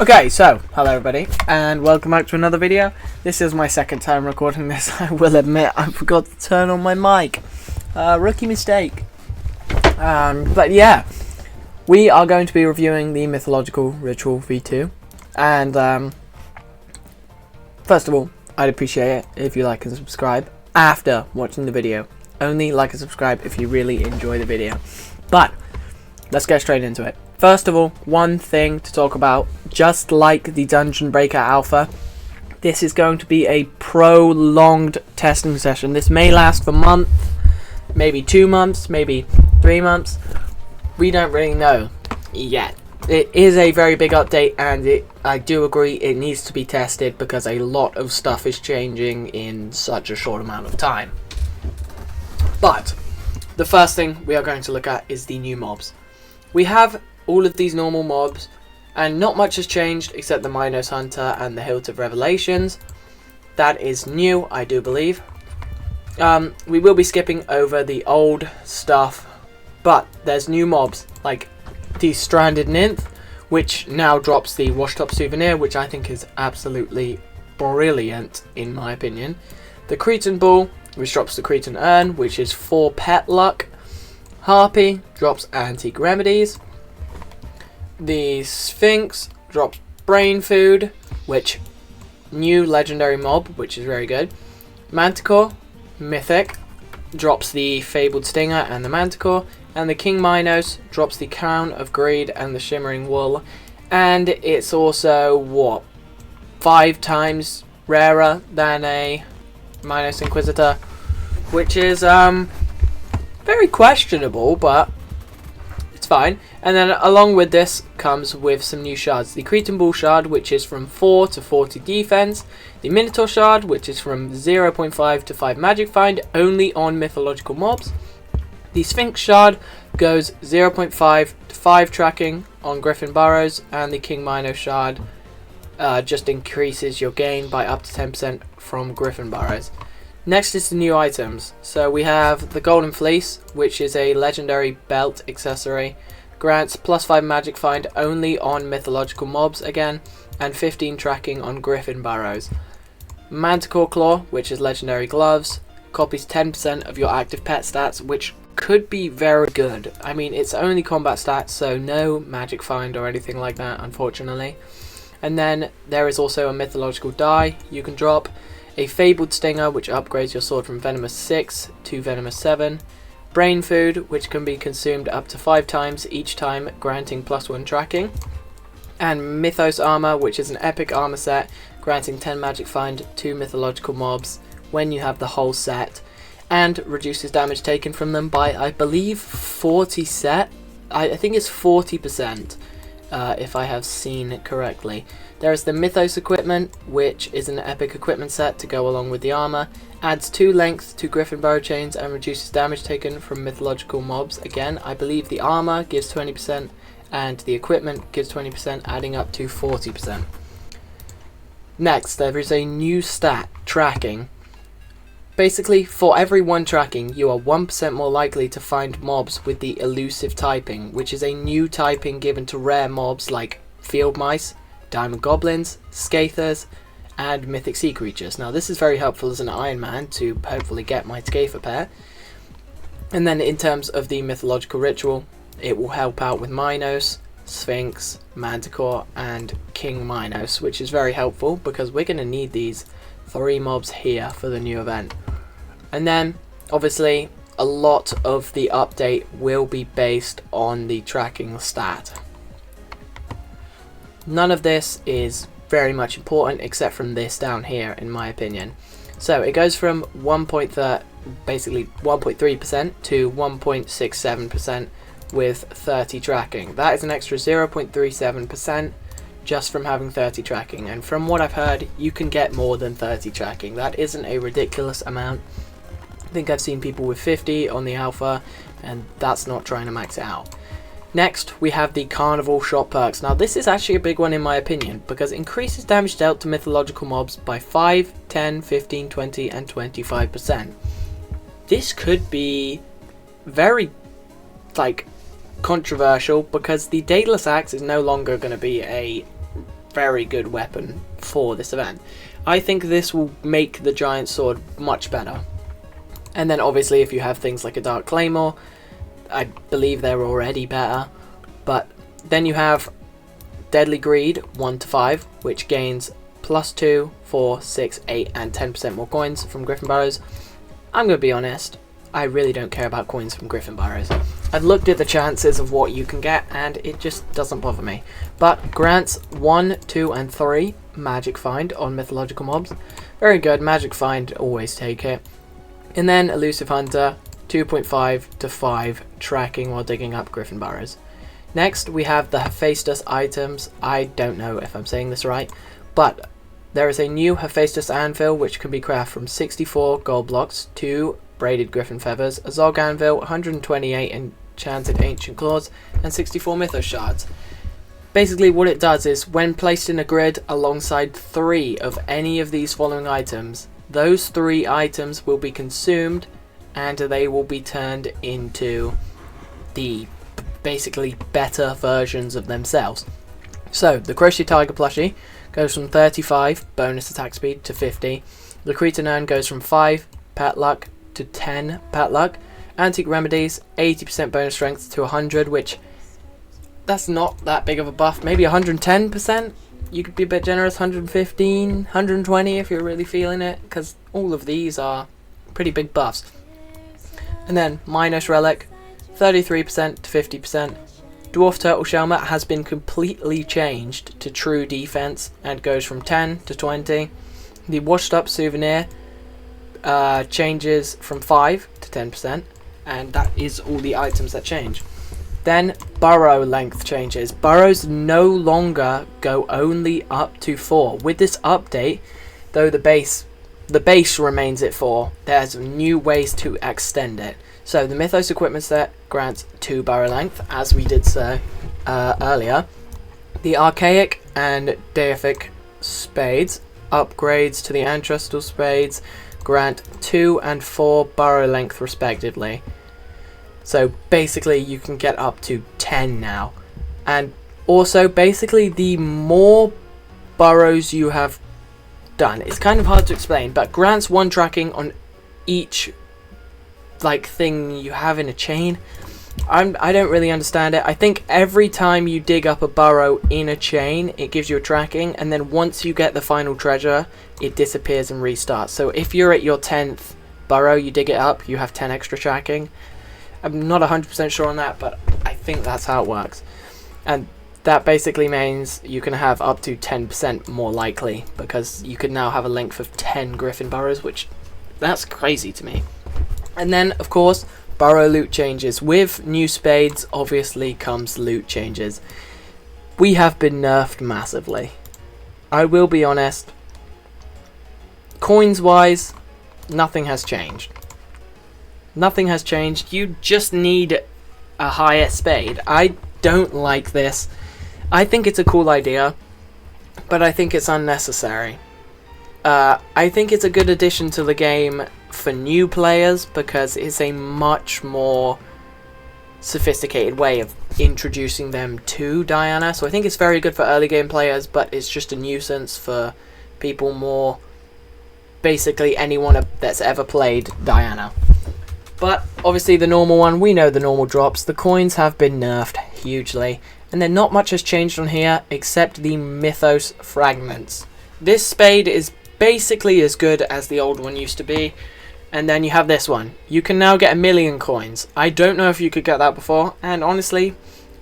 Okay, so, hello everybody, and welcome back to another video. This is my second time recording this. I will admit, I forgot to turn on my mic. Rookie mistake. But yeah, we are going to be reviewing the Mythological Ritual V2. And, first of all, I'd appreciate it if you like and subscribe after watching the video. Only like and subscribe if you really enjoy the video. But, let's get straight into it. First of all, one thing to talk about, just like the Dungeon Breaker Alpha, this is going to be a prolonged testing session. This may last for a month, maybe 2 months, maybe 3 months. We don't really know yet. It is a very big update, and I do agree it needs to be tested because a lot of stuff is changing in such a short amount of time. But the first thing we are going to look at is the new mobs. We have all of these normal mobs, and not much has changed except the Minos Hunter and the Hilt of Revelations. That is new, I do believe. We will be skipping over the old stuff, but there's new mobs like the Stranded Nymph, which now drops the Washed Up Souvenir, which I think is absolutely brilliant in my opinion. The Cretan Bull, which drops the Cretan Urn, which is 4 pet luck. Harpy drops Antique Remedies. The Sphinx drops Brain Food, which new legendary mob, which is very good. Manticore, mythic, drops the Fabled Stinger and the Manticore. And the King Minos drops the Crown of Greed and the Shimmering Wool. And it's also, what, 5 times rarer than a Minos Inquisitor, which is very questionable, but it's fine. And then along with this comes with some new shards. The Cretan Bull shard, which is from 4 to 40 defense. The Minotaur shard, which is from 0.5 to 5 magic find, only on mythological mobs. The Sphinx shard goes 0.5 to 5 tracking on Griffin Burrows. And the King Minos shard just increases your gain by up to 10% from Griffin Burrows. Next is the new items. So we have the Golden Fleece, which is a legendary belt accessory. Grants +5 magic find only on mythological mobs again, and 15 tracking on Griffin Burrows. Manticore Claw, which is legendary gloves, copies 10% of your active pet stats, which could be very good. I mean, it's only combat stats, so no magic find or anything like that, unfortunately. And then there is also a mythological die you can drop. A Fabled Stinger, which upgrades your sword from Venomous 6 to Venomous 7. Brain Food, which can be consumed up to 5 times each time, granting +1 tracking. And Mythos Armor, which is an epic armor set, granting 10 magic find to mythological mobs when you have the whole set, and reduces damage taken from them by, I believe, 40 set. I think it's 40%. If I have seen it correctly. There is the Mythos equipment, which is an epic equipment set to go along with the armor, adds 2 length to Griffin Burrow chains and reduces damage taken from mythological mobs. Again, I believe the armor gives 20% and the equipment gives 20%, adding up to 40%. Next, there is a new stat, tracking. Basically, for every 1 tracking, you are 1% more likely to find mobs with the elusive typing, which is a new typing given to rare mobs like field mice, diamond goblins, scathers, and mythic sea creatures. Now, this is very helpful as an Iron Man to hopefully get my Scather pair. And then in terms of the mythological ritual, it will help out with Minos, Sphinx, Manticore, and King Minos, which is very helpful because we're going to need these 3 mobs here for the new event. And then, obviously, a lot of the update will be based on the tracking stat. None of this is very much important except from this down here, in my opinion. So it goes from 1.3% to 1.67% with 30 tracking. That is an extra 0.37%. just from having 30 tracking, and from what I've heard, you can get more than 30 tracking. That isn't a ridiculous amount. I think I've seen people with 50 on the alpha, and that's not trying to max it out. Next, we have the Carnival Shop perks. Now, this is actually a big one in my opinion, because it increases damage dealt to mythological mobs by 5, 10, 15, 20, and 25%. This could be very, controversial, because the Dateless Axe is no longer going to be a very good weapon for this event. I think this will make the giant sword much better. And then obviously if you have things like a dark claymore, I believe they're already better. But then you have deadly greed 1 to 5, which gains +2, 4, 6, 8 and 10% more coins from griffin burrows. I'm going to be honest, I really don't care about coins from griffin burrows. I've looked at the chances of what you can get and it just doesn't bother me. But grants 1, 2 and 3 magic find on mythological mobs. Very good, magic find, always take it. And then elusive hunter 2.5 to 5 tracking while digging up griffin burrows. Next we have the Hephaestus items. I don't know if I'm saying this right, but there is a new Hephaestus anvil which can be crafted from 64 gold blocks, 2 braided griffin feathers, a Zog anvil, 128 enchanted ancient claws, and 64 mythos shards. Basically what it does is when placed in a grid alongside 3 of any of these following items, those 3 items will be consumed and they will be turned into the basically better versions of themselves. So the Crochet Tiger plushie goes from 35 bonus attack speed to 50. The Cretan Urn goes from 5 pet luck to 10 pet luck. Antique Remedies 80% bonus strength to 100, which that's not that big of a buff. Maybe 110%. You could be a bit generous, 115, 120 if you're really feeling it, because all of these are pretty big buffs. And then Minos Relic 33% to 50%. Dwarf Turtle Shellmat has been completely changed to true defense and goes from 10 to 20. The Washed Up Souvenir changes from 5 to 10%, and that is all the items that change. Then burrow length changes. Burrows no longer go only up to 4. With this update, though the base remains at 4, there's new ways to extend it. So the Mythos equipment set grants 2 burrow length, as we did say earlier. The Archaic and Deific spades, upgrades to the Ancestral spades, grant 2 and 4 burrow length respectively. So basically you can get up to 10 now. And also basically the more burrows you have done, it's kind of hard to explain, but grants 1 tracking on each like thing you have in a chain. I don't really understand it. I think every time you dig up a burrow in a chain, it gives you a tracking, and then once you get the final treasure, it disappears and restarts. So if you're at your 10th burrow, you dig it up, you have 10 extra tracking. I'm not 100% sure on that, but I think that's how it works. And that basically means you can have up to 10% more likely, because you can now have a length of 10 griffin burrows, which that's crazy to me. And then, of course, burrow loot changes. With new spades, obviously, comes loot changes. We have been nerfed massively. I will be honest. Coins-wise, nothing has changed. Nothing has changed. You just need a higher spade. I don't like this. I think it's a cool idea, but I think it's unnecessary. I think it's a good addition to the game for new players because it's a much more sophisticated way of introducing them to Diana. So I think it's very good for early game players, but it's just a nuisance for people more, basically anyone that's ever played Diana. But obviously the normal one, we know the normal drops. The coins have been nerfed hugely, and then not much has changed on here except the Mythos fragments. This spade is basically as good as the old one used to be. And then you have this one. You can now get 1,000,000 coins. I don't know if you could get that before, and honestly,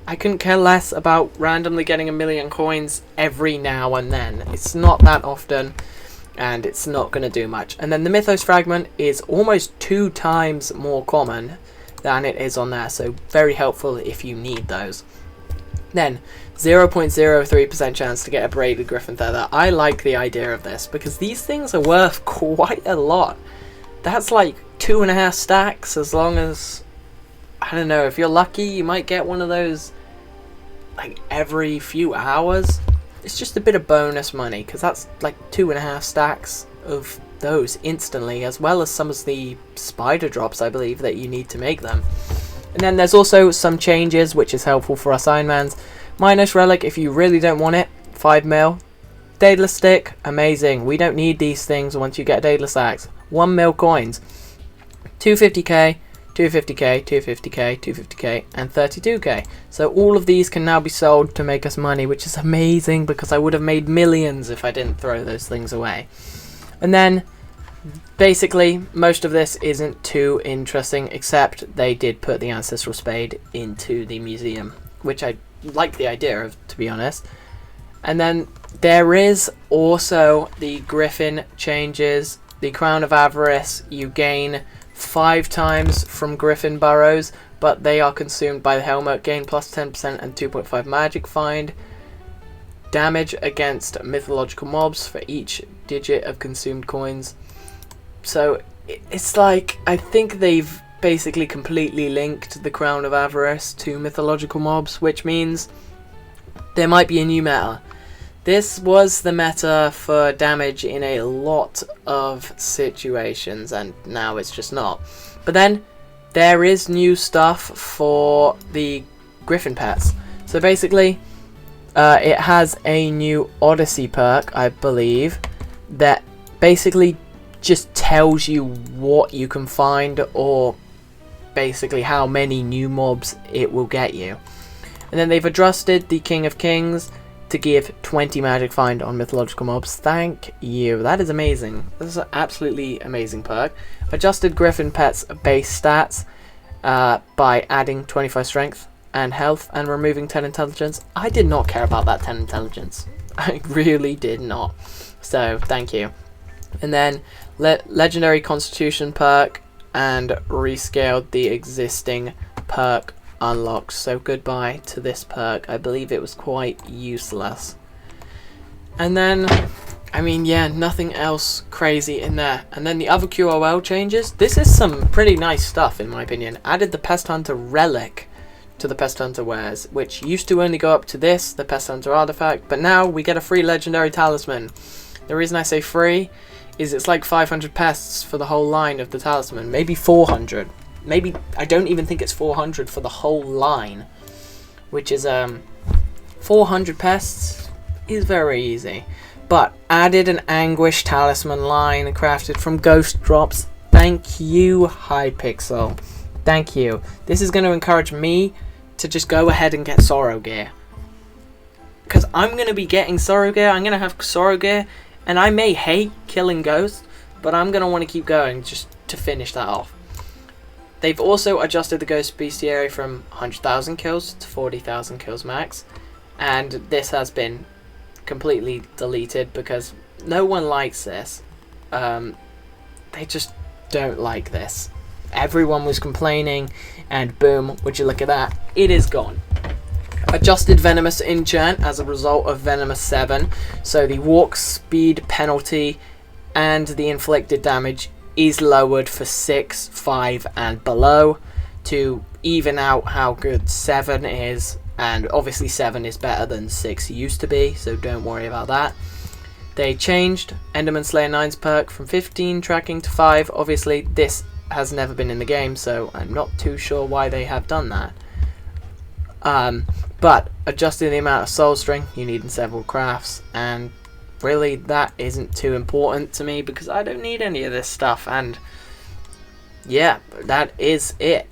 I couldn't care less about randomly getting 1,000,000 coins every now and then. It's not that often, and it's not going to do much. And then the Mythos fragment is almost 2 times more common than it is on there, so very helpful if you need those. Then 0.03% chance to get a braided griffin feather. I like the idea of this because these things are worth quite a lot. That's like 2.5 stacks, as long as, I don't know, if you're lucky you might get one of those like every few hours. It's just a bit of bonus money because that's like 2.5 stacks of those instantly, as well as some of the spider drops I believe that you need to make them. And then there's also some changes which is helpful for us Ironmans. Minos Relic, if you really don't want it, 5 mil. Daedalus stick, amazing. We don't need these things once you get a Daedalus axe. 1 mil coins. 250k, 250k, 250k, 250k, and 32k. So all of these can now be sold to make us money, which is amazing because I would have made millions if I didn't throw those things away. And then basically most of this isn't too interesting, except they did put the ancestral spade into the museum, which I like the idea of, to be honest. And then there is also the Griffin changes. The Crown of Avarice, you gain 5 times from Griffin burrows, but they are consumed by the helmet. Gain plus 10% and 2.5 magic find. Damage against mythological mobs for each digit of consumed coins. So it's like, I think they've basically completely linked the Crown of Avarice to mythological mobs, which means there might be a new meta. This was the meta for damage in a lot of situations, and now it's just not. But then there is new stuff for the Griffin pets. So basically it has a new Odyssey perk, I believe, that basically just tells you what you can find, or basically how many new mobs it will get you. And then they've adjusted the King of Kings to give 20 magic find on mythological mobs. Thank you. That is amazing. This is an absolutely amazing perk. Adjusted Griffin Pet's base stats by adding 25 strength and health and removing 10 intelligence. I did not care about that 10 intelligence. I really did not. So thank you. And then legendary constitution perk, and rescaled the existing perk unlocks. So goodbye to this perk. I believe it was quite useless. And then, I mean, yeah, nothing else crazy in there. And then the other QOL changes. This is some pretty nice stuff in my opinion. Added the Pest Hunter relic to the Pest Hunter wares, which used to only go up to this, the Pest Hunter artifact, but now we get a free legendary talisman. The reason I say free is it's like 500 pests for the whole line of the talisman, maybe 400. Maybe, I don't even think it's 400 for the whole line, which is 400 pests is very easy. But added an Anguish talisman line crafted from ghost drops. Thank you, Hypixel. Thank you. This is going to encourage me to just go ahead and get Sorrow gear, because I'm going to be getting Sorrow gear. I'm going to have Sorrow gear, and I may hate killing ghosts, but I'm going to want to keep going just to finish that off. They've also adjusted the Ghost Bestiary from 100,000 kills to 40,000 kills max, and this has been completely deleted because no one likes this. They just don't like this. Everyone was complaining, and boom, would you look at that, it is gone. Adjusted Venomous enchant as a result of Venomous 7, so the walk speed penalty and the inflicted damage is lowered for 6, 5 and below to even out how good 7 is, and obviously 7 is better than 6 used to be, so don't worry about that. They changed Enderman Slayer 9's perk from 15 tracking to 5. Obviously this has never been in the game, so I'm not too sure why they have done that. But adjusting the amount of soul strength you need in several crafts, and really that isn't too important to me because I don't need any of this stuff. And yeah, that is it.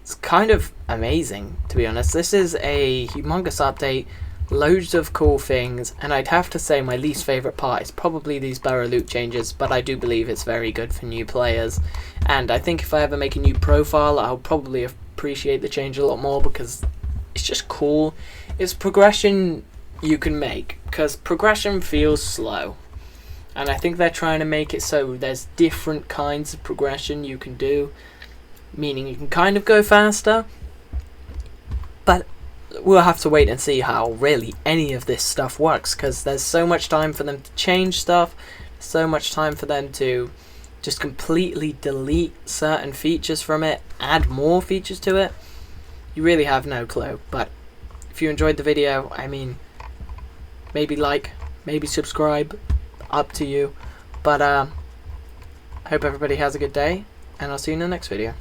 It's kind of amazing, to be honest. This is a humongous update, loads of cool things, and I'd have to say my least favourite part is probably these burrow loot changes, but I do believe it's very good for new players, and I think if I ever make a new profile I'll probably appreciate the change a lot more because it's just cool. It's progression you can make, because progression feels slow, and I think they're trying to make it so there's different kinds of progression you can do, meaning you can kind of go faster, but we'll have to wait and see how really any of this stuff works, because there's so much time for them to change stuff, so much time for them to just completely delete certain features from it, add more features to it. You really have no clue. But if you enjoyed the video, I mean, maybe like, maybe subscribe, up to you. But I hope everybody has a good day, and I'll see you in the next video.